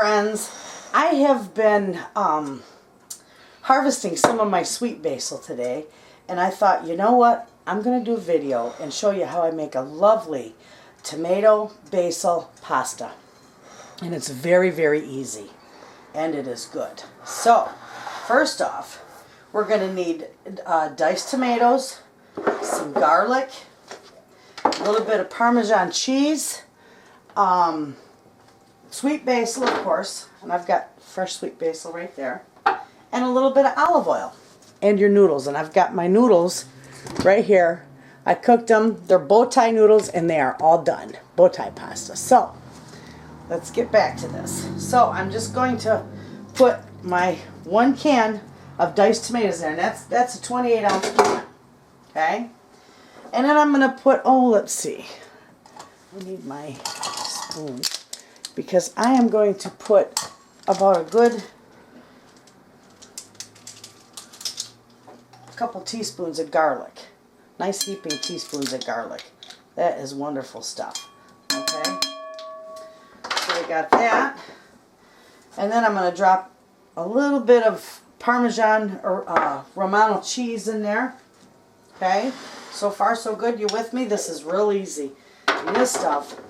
friends. I have been harvesting some of my sweet basil today, and I thought, you know what? I'm going to do a video and show you how I make a lovely tomato basil pasta. And it's very, very easy, and it is good. So, first off, we're going to need diced tomatoes, some garlic, a little bit of Parmesan cheese, sweet basil, of course, and I've got fresh sweet basil right there, and a little bit of olive oil, and your noodles. And I've got my noodles right here. I cooked them. They're bow tie noodles, and they are all done. Bow tie pasta. So, let's get back to this. So, I'm just going to put my 1 can of diced tomatoes in, and that's a 28-ounce can. Okay? And then I'm going to put, let's see. I need my spoon, because I am going to put about a good couple teaspoons of garlic. Nice heaping teaspoons of garlic. That is wonderful stuff. Okay? So I got that. And then I'm going to drop a little bit of Parmesan or Romano cheese in there. Okay? So far so good. You with me? This is real easy. And this stuff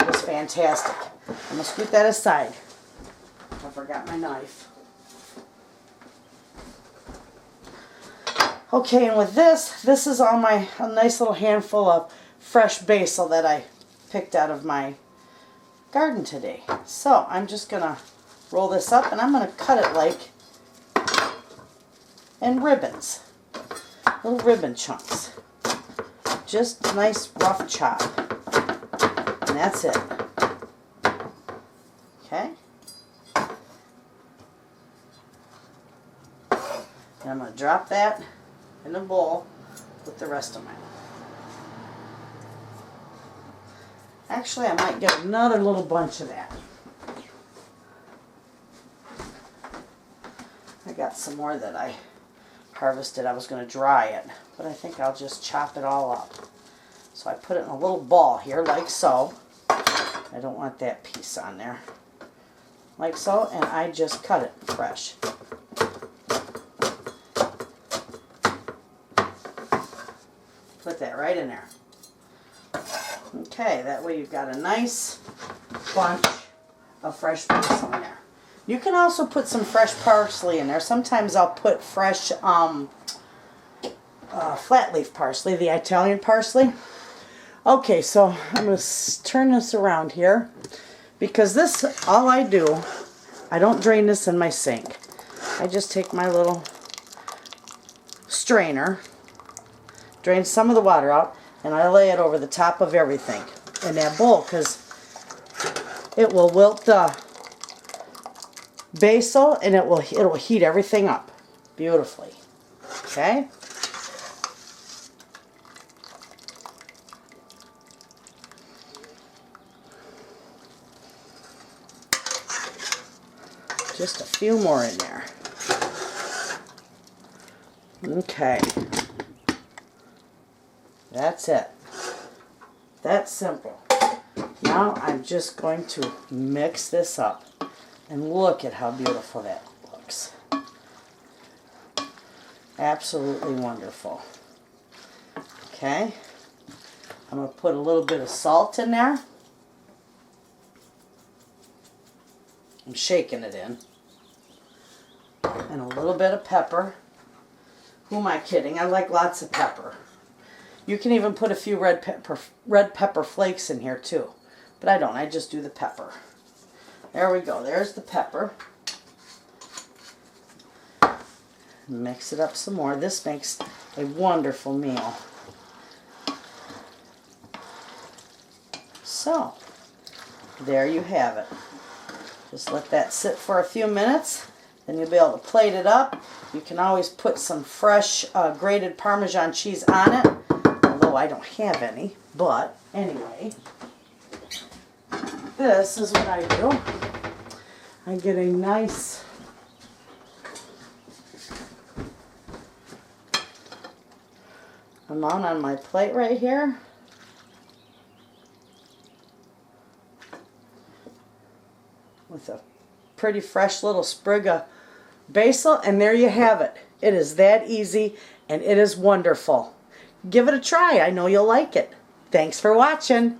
is fantastic. I'm going to scoot that aside. I forgot my knife. Okay, and with this is all a nice little handful of fresh basil that I picked out of my garden today. So I'm just going to roll this up, and I'm going to cut it like in ribbons. Little ribbon chunks. Just nice rough chop. And that's it. Okay? And I'm going to drop that in a bowl with the rest of mine. Actually, I might get another little bunch of that. I got some more that I harvested. I was going to dry it, but I think I'll just chop it all up. So I put it in a little ball here, like so. I don't want that piece on there. Like so, and I just cut it fresh. Put that right in there. Okay, that way you've got a nice bunch of fresh basil in there. You can also put some fresh parsley in there. Sometimes I'll put fresh flat leaf parsley, the Italian parsley. Okay, so I'm going to turn this around here, because this, all I do, I don't drain this in my sink. I just take my little strainer, drain some of the water out, and I lay it over the top of everything in that bowl, because it will wilt the basil, and it will heat everything up beautifully. Okay? Just a few more in there. Okay. That's it. That's simple. Now I'm just going to mix this up. And look at how beautiful that looks. Absolutely wonderful. Okay. I'm going to put a little bit of salt in there. I'm shaking it in. And a little bit of pepper. Who am I kidding? I like lots of pepper. You can even put a few red pepper flakes in here too. But I don't. I just do the pepper. There we go. There's the pepper. Mix it up some more. This makes a wonderful meal. So, there you have it. Just let that sit for a few minutes. Then you'll be able to plate it up. You can always put some fresh grated Parmesan cheese on it. Although I don't have any. But, anyway. This is what I do. I get a nice amount on my plate right here. With a pretty fresh little sprig of basil, and there you have it. It is that easy, and it is wonderful. Give it a try. I know you'll like it. Thanks for watching.